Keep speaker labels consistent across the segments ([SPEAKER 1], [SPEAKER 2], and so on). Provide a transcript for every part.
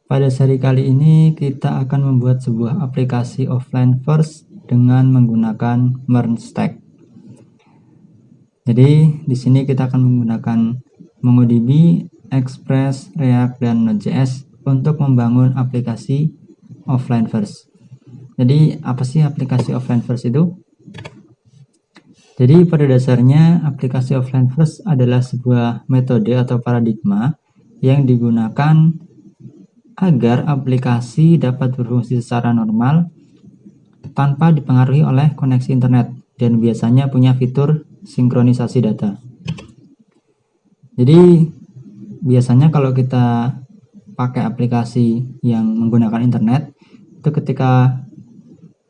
[SPEAKER 1] Pada seri kali ini kita akan membuat sebuah aplikasi offline first dengan menggunakan MERN stack. Jadi di sini kita akan menggunakan MongoDB, Express, React, dan Node.js untuk membangun aplikasi offline first. Jadi apa sih aplikasi offline first itu? Jadi pada dasarnya aplikasi offline first adalah sebuah metode atau paradigma yang digunakan agar aplikasi dapat berfungsi secara normal tanpa dipengaruhi oleh koneksi internet dan biasanya punya fitur sinkronisasi data. Jadi biasanya kalau kita pakai aplikasi yang menggunakan internet, itu ketika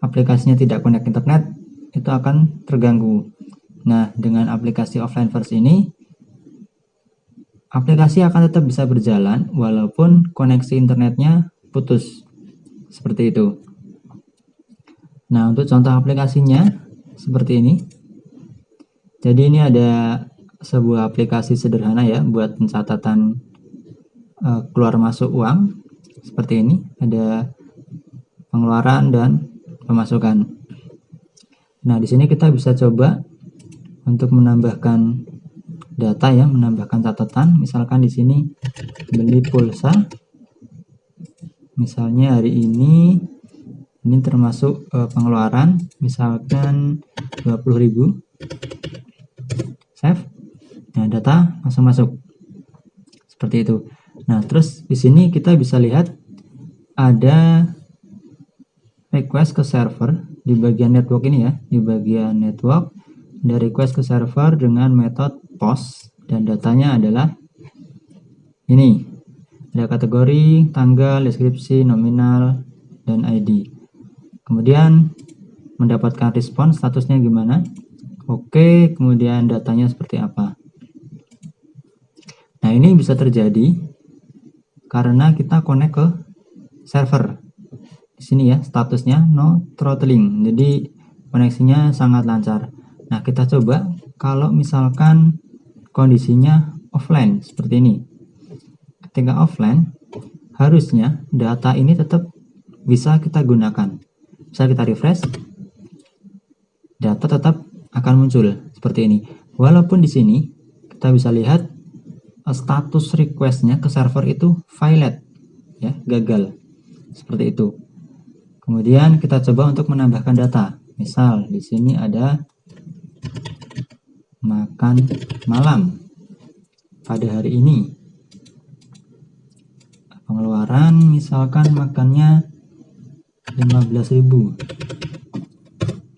[SPEAKER 1] aplikasinya tidak connect internet, itu akan terganggu. Nah, dengan aplikasi offline first ini, aplikasi akan tetap bisa berjalan walaupun koneksi internetnya putus. Seperti itu. Nah, untuk contoh aplikasinya seperti ini. Jadi ini ada sebuah aplikasi sederhana ya buat pencatatan keluar masuk uang. Seperti ini, ada pengeluaran dan pemasukan. Nah, di sini kita bisa coba untuk menambahkan data ya, menambahkan catatan. Misalkan di sini beli pulsa. Misalnya hari ini termasuk pengeluaran, misalkan 20.000. Save. Nah, data langsung masuk. Seperti itu. Nah, terus di sini kita bisa lihat ada request ke server di bagian network ini ya. Di bagian network ada request ke server dengan metode post dan datanya adalah ini. Ada kategori, tanggal, deskripsi, nominal, dan ID. Kemudian mendapatkan respon, statusnya gimana? Oke, kemudian datanya seperti apa? Nah, ini bisa terjadi karena kita connect ke server. Di sini ya, statusnya no throttling. Jadi koneksinya sangat lancar. Nah, kita coba kalau misalkan kondisinya offline seperti ini. Ketika offline, harusnya data ini tetap bisa kita gunakan. Bisa kita refresh, data tetap akan muncul seperti ini. Walaupun di sini kita bisa lihat status requestnya ke server itu failed, ya, gagal, seperti itu. Kemudian kita coba untuk menambahkan data. Misal di sini ada makan malam pada hari ini. Pengeluaran misalkan makannya 15.000.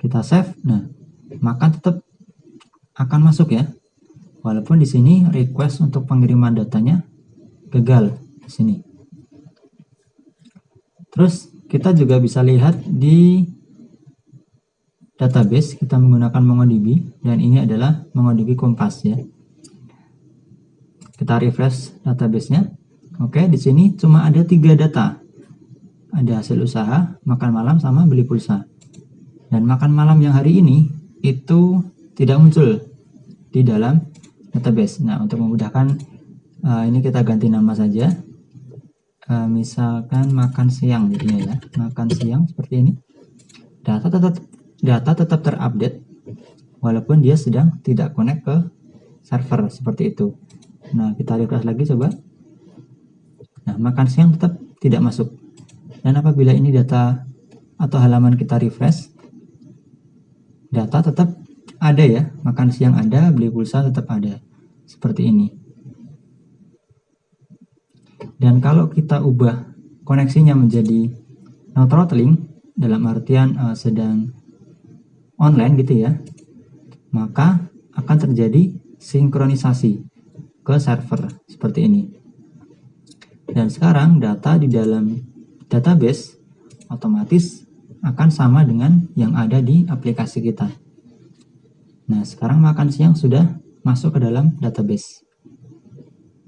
[SPEAKER 1] Kita save. Nah, makan tetap akan masuk ya. Walaupun di sini request untuk pengiriman datanya gagal di sini. Terus kita juga bisa lihat di database kita menggunakan MongoDB dan ini adalah MongoDB Kompas ya. Kita refresh database-nya. Oke, di sini cuma ada 3 data. Ada hasil usaha, makan malam, sama beli pulsa. Dan makan malam yang hari ini itu tidak muncul di dalam database. Nah, untuk memudahkan ini kita ganti nama saja. Misalkan makan siang jadinya ya. Makan siang seperti ini. Data tetap terupdate walaupun dia sedang tidak connect ke server seperti itu. Nah, kita refresh lagi coba. Nah, makan siang tetap tidak masuk. Dan apabila ini data atau halaman kita refresh, data tetap ada ya, makan siang ada, beli pulsa tetap ada. Seperti ini. Dan kalau kita ubah koneksinya menjadi no throttling, dalam artian sedang online gitu ya, maka akan terjadi sinkronisasi ke server seperti ini. Dan sekarang data di dalam database otomatis akan sama dengan yang ada di aplikasi kita. Nah, sekarang makan siang sudah masuk ke dalam database.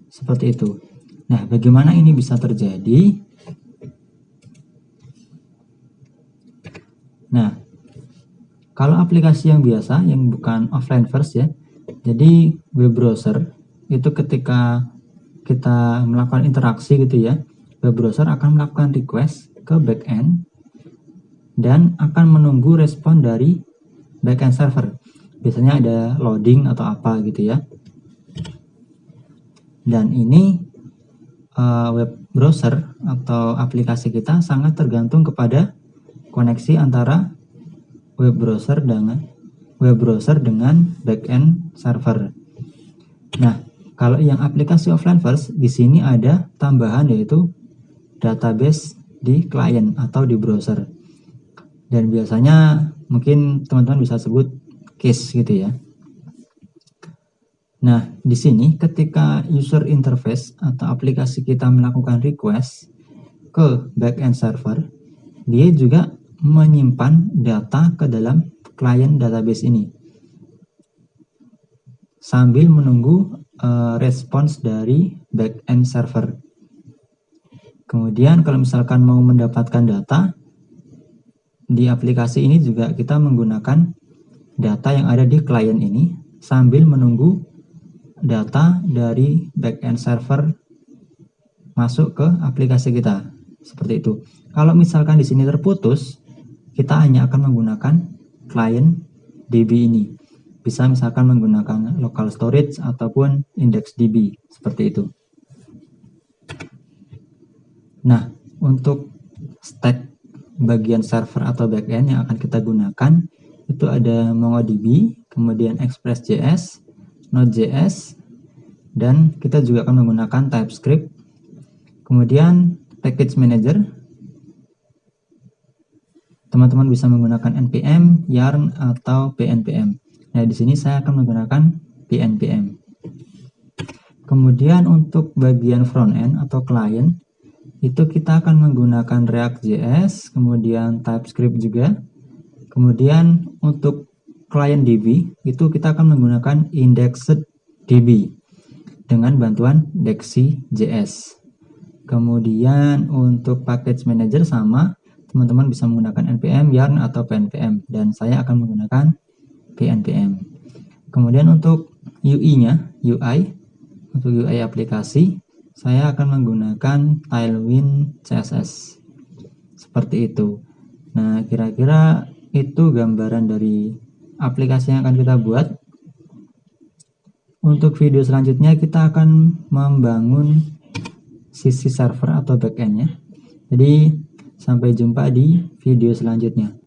[SPEAKER 1] Seperti itu. Nah, bagaimana ini bisa terjadi? Nah, kalau aplikasi yang biasa, yang bukan offline first ya, jadi web browser itu ketika kita melakukan interaksi gitu ya, web browser akan melakukan request ke backend dan akan menunggu respon dari backend server. Biasanya ada loading atau apa gitu ya. Dan ini web browser atau aplikasi kita sangat tergantung kepada koneksi antara web browser dengan backend server. Nah, kalau yang aplikasi offline first, di sini ada tambahan yaitu database di client atau di browser. Dan biasanya mungkin teman-teman bisa sebut case gitu ya. Nah, di sini ketika user interface atau aplikasi kita melakukan request ke backend server, dia juga menyimpan data ke dalam client database ini sambil menunggu respons dari backend server. Kemudian kalau misalkan mau mendapatkan data di aplikasi ini juga kita menggunakan data yang ada di client ini sambil menunggu data dari backend server masuk ke aplikasi kita. Seperti itu. Kalau misalkan di sini terputus, kita hanya akan menggunakan client DB ini. Bisa misalkan menggunakan local storage ataupun IndexedDB, seperti itu. Nah, untuk stack bagian server atau backend yang akan kita gunakan, itu ada MongoDB, kemudian Express.js, Node.js, dan kita juga akan menggunakan TypeScript, kemudian Package Manager. Teman-teman bisa menggunakan npm, yarn, atau pnpm. Nah, di sini saya akan menggunakan pnpm. Kemudian untuk bagian front-end atau client, itu kita akan menggunakan React.js, kemudian TypeScript juga. Kemudian untuk client DB, itu kita akan menggunakan IndexedDB dengan bantuan Dexy.js. Kemudian untuk package manager sama, teman-teman bisa menggunakan npm, yarn, atau pnpm, dan saya akan menggunakan pnpm. Kemudian untuk UI-nya, untuk UI aplikasi, saya akan menggunakan Tailwind CSS. Seperti itu. Nah, kira-kira itu gambaran dari aplikasi yang akan kita buat. Untuk video selanjutnya kita akan membangun sisi server atau backend-nya. Jadi, sampai jumpa di video selanjutnya.